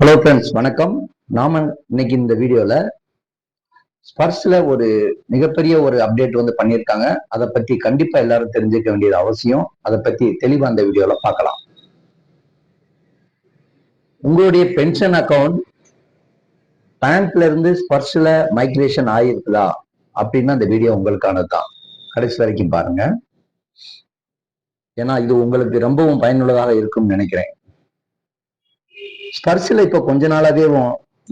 Hello friends, வணக்கம். நாம இன்னைக்கு இந்த வீடியோல ஸ்பர்ஸ்ல ஒரு மிகப்பெரிய ஒரு அப்டேட் வந்து பண்ணியிருக்காங்க. அதை பத்தி கண்டிப்பா எல்லாரும் தெரிஞ்சுக்க வேண்டியது அவசியம். அதை பத்தி தெளிவா அந்த வீடியோல பார்க்கலாம். உங்களுடைய பென்ஷன் அக்கௌண்ட் பேங்க்ல இருந்து ஸ்பர்ஸ்ல மைக்ரேஷன் ஆயிருக்குதா அப்படின்னு அந்த வீடியோ உங்களுக்கானதுதான். கடைசி வரைக்கும் பாருங்க, ஏன்னா இது உங்களுக்கு ரொம்பவும் பயனுள்ளதாக இருக்கும்னு நினைக்கிறேன். ஸ்பர்ஸ்ல இப்ப கொஞ்ச நாளாவே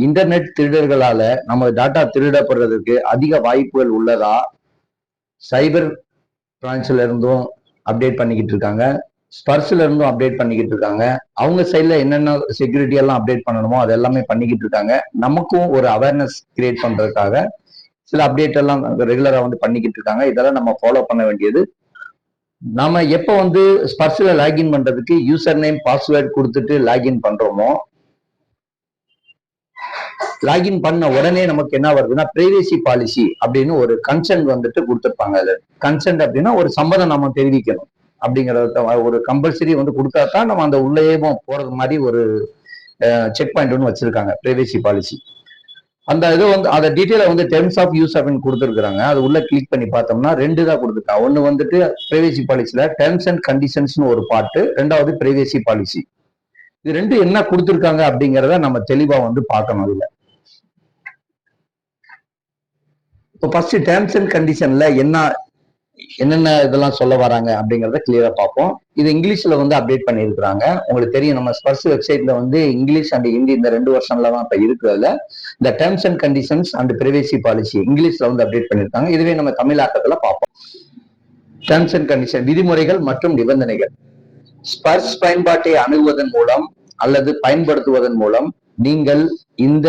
இன்டர்நெட் திருடர்களால நம்ம டாட்டா திருடப்படுறதுக்கு அதிக வாய்ப்புகள் உள்ளதா சைபர் பிரான்ச்ல இருந்தும் அப்டேட் பண்ணிக்கிட்டு இருக்காங்க, ஸ்பர்ஸ்ல இருந்தும் அப்டேட் பண்ணிக்கிட்டு இருக்காங்க. அவங்க சைட்ல என்னென்ன செக்யூரிட்டி எல்லாம் அப்டேட் பண்ணணுமோ அது எல்லாமே பண்ணிக்கிட்டு இருக்காங்க. நமக்கும் ஒரு அவேர்னஸ் கிரியேட் பண்றதுக்காக சில அப்டேட் எல்லாம் ரெகுலரா வந்து பண்ணிக்கிட்டு இருக்காங்க. இதெல்லாம் நம்ம ஃபாலோ பண்ண வேண்டியது. நாம எப்ப ஸ்பர்ஸ்ல லாகின் பண்றதுக்கு யூசர் நேம் பாஸ்வேர்ட் கொடுத்துட்டு லாகின் பண்றோமோ, லாகின் பண்ண உடனே நமக்கு என்ன வருதுன்னா பிரைவேசி பாலிசி அப்படின்னு ஒரு கன்சென்ட் கொடுத்துருப்பாங்க. அது கன்சென்ட் அப்படின்னா ஒரு சம்மதம் நம்ம தெரிவிக்கணும் அப்படிங்கறத ஒரு கம்பல்சரி கொடுத்தா தான் நம்ம அந்த உள்ளேயே போறது மாதிரி ஒரு செக் பாயிண்ட் ஒன்று வச்சிருக்காங்க, பிரைவேசி பாலிசி. அந்த இது அதை டீட்டெயில டெர்ம்ஸ் ஆஃப் யூஸ் அப்படின்னு கொடுத்துருக்காங்க. அது உள்ள கிளிக் பண்ணி பார்த்தோம்னா ரெண்டு தான் கொடுத்துருக்காங்க. ஒன்னு பிரைவேசி பாலிசில டெர்ம்ஸ் அண்ட் கண்டிஷன்ஸ்னு ஒரு பார்ட்டு, ரெண்டாவது பிரைவேசி பாலிசி. இது ரெண்டு என்ன கொடுத்துருக்காங்க அப்படிங்கிறத நம்ம தெளிவா பார்க்கணும். அதுல இப்போ ஃபர்ஸ்ட் டேர்ம்ஸ் அண்ட் கண்டிஷன்ல என்னென்ன இதெல்லாம் சொல்ல வராங்க அப்படிங்கறத கிளியரா பார்ப்போம். இது இங்கிலீஷ்ல அப்டேட் பண்ணியிருக்கிறாங்க. உங்களுக்கு தெரியும், நம்ம ஸ்பர்ஸ் வெப்சைட்ல இங்கிலீஷ் அண்ட் ஹிந்தி இந்த 2 வருஷம்ல தான் இப்ப இருக்கிறதுல இந்த terms and conditions and privacy policy இங்கிலீஷ்ல அப்டேட் பண்ணியிருக்காங்க. இதுவே நம்ம தமிழாக்கத்துல பார்ப்போம். டேர்ம்ஸ் அண்ட் கண்டிஷன், விதிமுறைகள் மற்றும் நிபந்தனைகள். ஸ்பர்ஸ் பயன்பாட்டை அணுகுவதன் மூலம் அல்லது பயன்படுத்துவதன் மூலம் நீங்கள் இந்த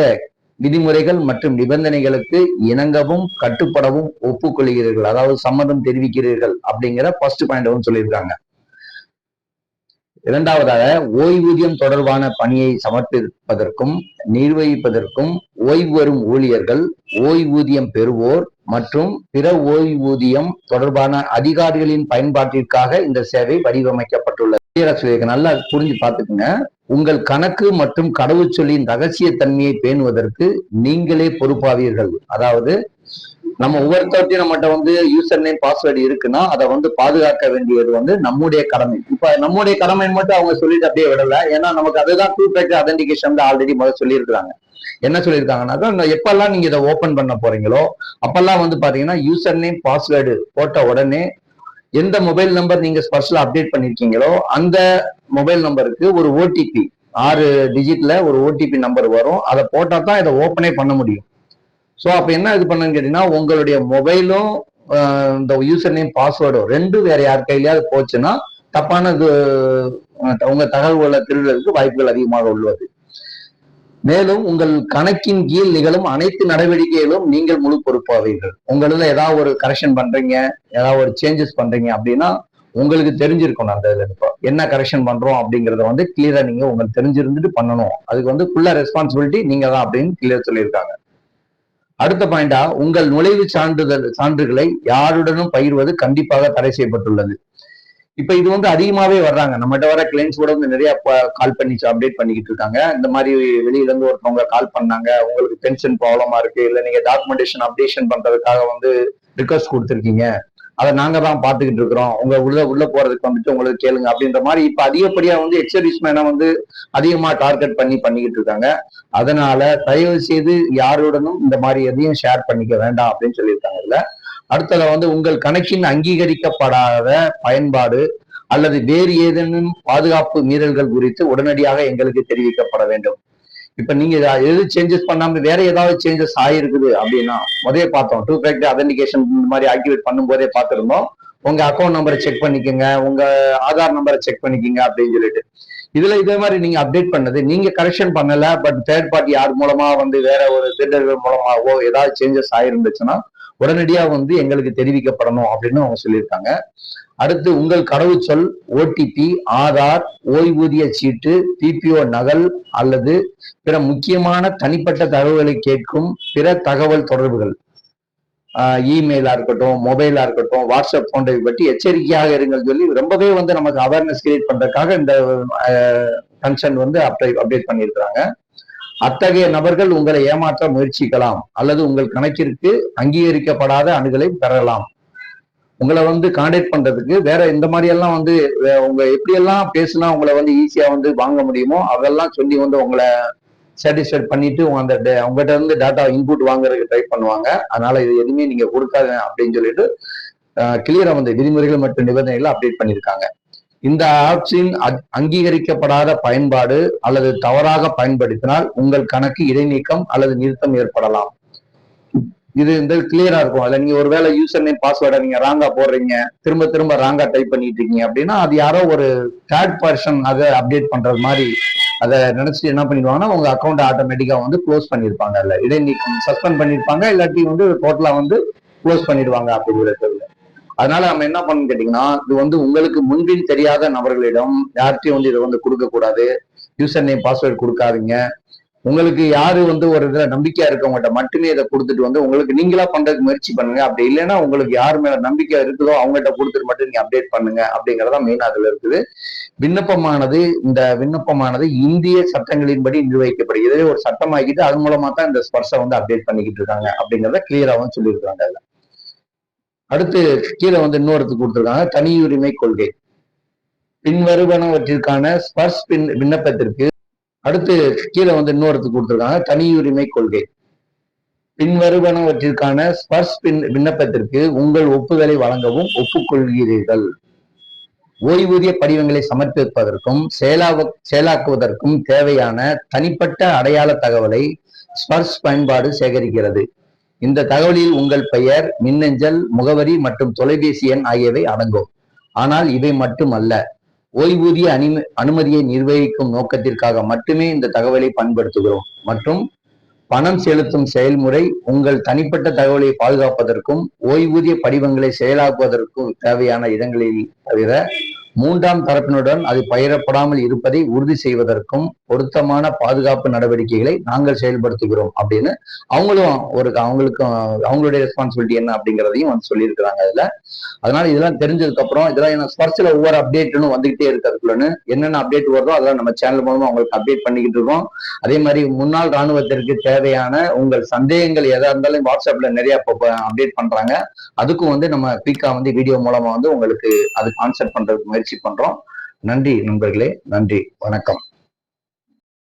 விதிமுறைகள் மற்றும் நிபந்தனைகளுக்கு இணங்கவும் கட்டுப்படவும் ஒப்புக்கொள்கிறீர்கள், அதாவது சம்மதம் தெரிவிக்கிறீர்கள் அப்படிங்கிற ஃபர்ஸ்ட் பாயிண்ட் சொல்லியிருக்காங்க. இரண்டாவதாக, ஓய்வூதியம் தொடர்பான பணியை சமர்ப்பிப்பதற்கும் நிர்வகிப்பதற்கும் ஓய்வு பெறும் ஊழியர்கள், ஓய்வூதியம் பெறுவோர் மற்றும் பிற ஓய்வூதியம் தொடர்பான அதிகாரிகளின் பயன்பாட்டிற்காக இந்த சேவை வடிவமைக்கப்பட்டுள்ளது. நல்லா புரிஞ்சு பார்த்துக்குங்க. உங்கள் கணக்கு மற்றும் கடவுச்சொல்லின் ரகசியத்தன்மையை பேணுவதற்கு நீங்களே பொறுப்பாவீர்கள். அதாவது நம்ம ஒவ்வொருத்தரையும் நம்மகிட்ட யூசர் நேம் பாஸ்வேர்டு இருக்குன்னா அதை பாதுகாக்க வேண்டியது நம்முடைய கடமை. இப்ப நம்முடைய கடமைன்னு மட்டும் அவங்க சொல்லிட்டு அப்படியே விடல. ஏன்னா நமக்கு அதுதான் டூ ஃபேக்டர் அதென்டிகேஷன் ஆல்ரெடி முதல்ல சொல்லியிருக்காங்க. என்ன சொல்லியிருக்காங்கன்னா, எப்பெல்லாம் நீங்க இதை ஓபன் பண்ண போறீங்களோ அப்பெல்லாம் பாத்தீங்கன்னா யூசர் நேம் பாஸ்வேர்டு போட்ட உடனே எந்த மொபைல் நம்பர் நீங்க ஸ்பர்ஸ்ல அப்டேட் பண்ணிருக்கீங்களோ அந்த மொபைல் நம்பருக்கு ஒரு ஓடிபி, 6 டிஜிட்ல ஒரு ஓடிபி நம்பர் வரும். அதை போட்டா தான் இதை ஓப்பனே பண்ண முடியும். ஸோ அப்ப என்ன இது பண்ணுன்னு கேட்டீங்கன்னா, உங்களுடைய மொபைலும் இந்த யூசர் நேம் பாஸ்வேர்டும் ரெண்டும் வேற யார் கையிலாவது போச்சுன்னா தப்பானது உங்க தகவல்களை திருடுறதுக்கு வாய்ப்புகள் அதிகமாக உள்ளது. மேலும் உங்கள் கணக்கின் கீழ் நிகழும் அனைத்து நடவடிக்கைகளும் நீங்கள் முழு பொறுப்பாவீர்கள். உங்களதுல ஏதாவது ஒரு கரெக்ஷன் பண்றீங்க, ஏதாவது ஒரு சேஞ்சஸ் பண்றீங்க அப்படின்னா உங்களுக்கு தெரிஞ்சிருக்கணும் அந்த என்ன கரெக்ஷன் பண்றோம் அப்படிங்கறத கிளியரா நீங்க உங்களுக்கு தெரிஞ்சிருந்துட்டு பண்ணணும். அதுக்கு ஃபுல்லா ரெஸ்பான்சிபிலிட்டி நீங்க தான் அப்படின்னு கிளியர் சொல்லியிருக்காங்க. அடுத்த பாயிண்டா, உங்கள் நுழைவு சான்றுகளை யாருடனும் பகிர்வது கண்டிப்பாக தடை செய்யப்பட்டுள்ளது. இப்ப இது அதிகமாவே வர்றாங்க. நம்மகிட்ட வர கிளைண்ட்ஸ் கூட நிறைய கால் பண்ணி அப்டேட் பண்ணிக்கிட்டு இருக்காங்க. இந்த மாதிரி வெளியில இருந்து ஒருத்தவங்க கால் பண்ணாங்க, உங்களுக்கு பென்ஷன் ப்ராப்ளமா இருக்கு, இல்ல நீங்க டாக்குமெண்டேஷன் அப்டேஷன் பண்றதுக்காக ரிக்வஸ்ட் கொடுத்துருக்கீங்க, அதை நாங்க தான் பாத்துக்கிட்டு இருக்கிறோம், உங்க உள்ள போறதுக்கு உங்களுக்கு கேளுங்க அப்படின்ற மாதிரி இப்ப அதிகப்படியா எக்ஸர்வீஸ் மேன அதிகமா டார்கெட் பண்ணிக்கிட்டு இருக்காங்க. அதனால தயவு செய்து யாருடனும் இந்த மாதிரி எதையும் ஷேர் பண்ணிக்க வேண்டாம் அப்படின்னு சொல்லியிருக்காங்க. இல்ல அடுத்தது உங்கள் கணக்கின் அங்கீகரிக்கப்படாத பயன்பாடு அல்லது வேறு ஏதேனும் பாதுகாப்பு மீறல்கள் குறித்து உடனடியாக எங்களுக்கு தெரிவிக்கப்பட வேண்டும். இப்ப நீங்க எது சேஞ்சஸ் பண்ணாம வேற ஏதாவது சேஞ்சஸ் ஆயிருக்குது அப்படின்னா, முதல்ல பார்த்தோம் டூ ஃபேக்டர் அதென்டிகேஷன் இந்த மாதிரி ஆக்டிவேட் பண்ணும் போதே பார்த்திருந்தோம். உங்க அக்கௌண்ட் நம்பரை செக் பண்ணிக்கோங்க, உங்க ஆதார் நம்பரை செக் பண்ணிக்கோங்க அப்படின்னு சொல்லிட்டு. இதுல இதே மாதிரி நீங்க அப்டேட் பண்ணது நீங்க கரெக்ஷன் பண்ணல, பட் தேர்ட் பார்ட்டி யார் மூலமா வேற ஒரு திருடர்கள் மூலமாவோ ஏதாவது சேஞ்சஸ் ஆயிருந்துச்சுன்னா உடனடியா எங்களுக்கு தெரிவிக்கப்படணும் அப்படின்னு அவங்க சொல்லியிருக்காங்க. அடுத்து, உங்கள் கடவுச்சொல், ஓடிபி, ஆதார், ஓய்வூதிய சீட்டு, பிபிஓ நகல் அல்லது பிற முக்கியமான தனிப்பட்ட தகவல்களை கேட்கும் பிற தகவல் தொடர்புகள், இமெயிலா இருக்கட்டும், மொபைலா இருக்கட்டும், வாட்ஸ்அப் போன்றவை பற்றி எச்சரிக்கையாக இருங்கள் சொல்லி ரொம்பவே நமக்கு அவேர்னஸ் கிரியேட் பண்றதுக்காக இந்த கன்சர்ன் அப்டேட் பண்ணியிருக்கிறாங்க. அத்தகைய நபர்கள் உங்களை ஏமாற்ற முயற்சிக்கலாம் அல்லது உங்கள் கணக்கிற்கு அங்கீகரிக்கப்படாத அணுகலை பெறலாம். உங்களை கான்டாக்ட் பண்றதுக்கு வேற இந்த மாதிரி எல்லாம் உங்க எப்படி எல்லாம் பேசுனா உங்களை ஈஸியா வாங்க முடியுமோ அதெல்லாம் சொல்லி உங்களை சாட்டிஸ்ஃபைட் பண்ணிட்டு உங்ககிட்ட இருந்து டேட்டா இன்புட் வாங்குறதுக்கு ட்ரை பண்ணுவாங்க. அதனால இது எதுவுமே நீங்க கொடுக்காது அப்படின்னு சொல்லிட்டு கிளியரா விதிமுறைகள் மற்றும் நிபந்தனைகளை அப்டேட் பண்ணியிருக்காங்க. இந்த ஆப்ஸின் அங்கீகரிக்கப்படாத பயன்பாடு அல்லது தவறாக பயன்படுத்தினால் உங்கள் கணக்கு இடைநீக்கம் அல்லது நிறுத்தம் ஏற்படலாம். இது கிளியரா இருக்கும். அதுல நீங்க ஒருவேளை யூசர் நேம் பாஸ்வேர்டை நீங்க ராங்கா போடுறீங்க, திரும்ப திரும்ப ராங்கா டைப் பண்ணிட்டு இருக்கீங்க அப்படின்னா அது யாரோ ஒரு தேர்ட் பர்சன் அதை அப்டேட் பண்றது மாதிரி அதை நினைச்சு என்ன பண்ணிடுவாங்கன்னா உங்க அக்கௌண்ட் ஆட்டோமேட்டிக்கா க்ளோஸ் பண்ணிருப்பாங்க, இல்ல இடைநீக்கம் சஸ்பெண்ட் பண்ணிருப்பாங்க, இல்லாட்டி டோட்டலா க்ளோஸ் பண்ணிடுவாங்க அப்படிங்கிறது. அதனால நம்ம என்ன பண்ணணும் கேட்டீங்கன்னா, இது உங்களுக்கு முன்பின் தெரியாத நபர்களிடம் யார்கிட்டையும் இதை கொடுக்க கூடாது. யூசர் நேம் பாஸ்வேர்டு கொடுக்காதீங்க. உங்களுக்கு யாரு ஒரு இதுல நம்பிக்கையா இருக்கவங்ககிட்ட மட்டுமே இதை கொடுத்துட்டு உங்களுக்கு நீங்களா பண்றதுக்கு முயற்சி பண்ணுங்க. அப்படி இல்லைன்னா உங்களுக்கு யார் மேல நம்பிக்கை இருக்குதோ அவங்ககிட்ட கொடுத்துட்டு மட்டும் நீங்க அப்டேட் பண்ணுங்க அப்படிங்கறதா மெயின் அதுல இருக்குது. இந்த விண்ணப்பமானது இந்திய சட்டங்களின்படி நிர்வகிக்கப்படுகிறது. ஒரு சட்டமாக்கிட்டு அது மூலமா தான் இந்த ஸ்பர்ஷை அப்டேட் பண்ணிக்கிட்டு இருக்காங்க அப்படிங்கறத கிளியராகவும் சொல்லியிருக்காங்க. அதுல அடுத்து கீழே இன்னொருத்து கொடுத்திருக்காங்க, தனியுரிமை கொள்கை. பின்வருவனவற்றிற்கான ஸ்பர்ஷ் விண்ணப்பத்திற்கு அடுத்து கீழே இன்னொருத்து கொடுத்திருக்காங்க, தனியுரிமை கொள்கை. பின்வருவனவற்றிற்கான ஸ்பர்ஷ் விண்ணப்பத்திற்கு உங்கள் ஒப்புதலை வழங்கவும் ஒப்புக்கொள்கிறீர்கள். ஓய்வூதிய படிவங்களை சமர்ப்பிப்பதற்கும் செயலாக்குவதற்கும் தேவையான தனிப்பட்ட அடையாள தகவலை ஸ்பர்ஷ் பயன்பாடு சேகரிக்கிறது. இந்த தகவலில் உங்கள் பெயர், மின்னஞ்சல் முகவரி மற்றும் தொலைபேசி எண் ஆகியவை அடங்கும். ஆனால் இவை மட்டுமல்ல, ஓய்வூதிய அனுமதியை நிர்வகிக்கும் நோக்கத்திற்காக மட்டுமே இந்த தகவலை பயன்படுத்துகிறோம் மற்றும் பணம் செலுத்தும் செயல்முறை உங்கள் தனிப்பட்ட தகவலை பாதுகாப்பதற்கும் ஓய்வூதிய படிவங்களை செயலாக்குவதற்கும் தேவையான இடங்களில் தவிர மூன்றாம் தரப்பினுடன் அது பகிரப்படாமல் இருப்பதை உறுதி செய்வதற்கும் பொருத்தமான பாதுகாப்பு நடவடிக்கைகளை நாங்கள் செயல்படுத்துகிறோம் அப்படின்னு அவங்களுடைய ரெஸ்பான்சிபிலிட்டி என்ன அப்படிங்கிறதையும் சொல்லியிருக்கிறாங்க அதுல. அதனால இதெல்லாம் தெரிஞ்சதுக்கு அப்புறம் இதெல்லாம் ஸ்பர்ஷ்ல ஒவ்வொரு அப்டேட்டும் வந்துகிட்டே இருக்கிறதுக்குள்ளன்னு என்னென்ன அப்டேட் வருதோ அதெல்லாம் நம்ம சேனல் மூலமா அவங்களுக்கு அப்டேட் பண்ணிக்கிட்டு இருக்கோம். அதே மாதிரி முன்னாள் ராணுவத்திற்கு தேவையான உங்கள் சந்தேகங்கள் எதா இருந்தாலும் வாட்ஸ்அப்ல நிறைய அப்டேட் பண்றாங்க. அதுக்கும் நம்ம குயிக்கா வீடியோ மூலமா உங்களுக்கு அது ஆன்சர் பண்றதுக்கு முயற்சி பண்றோம். நன்றி நண்பர்களே, நன்றி, வணக்கம்.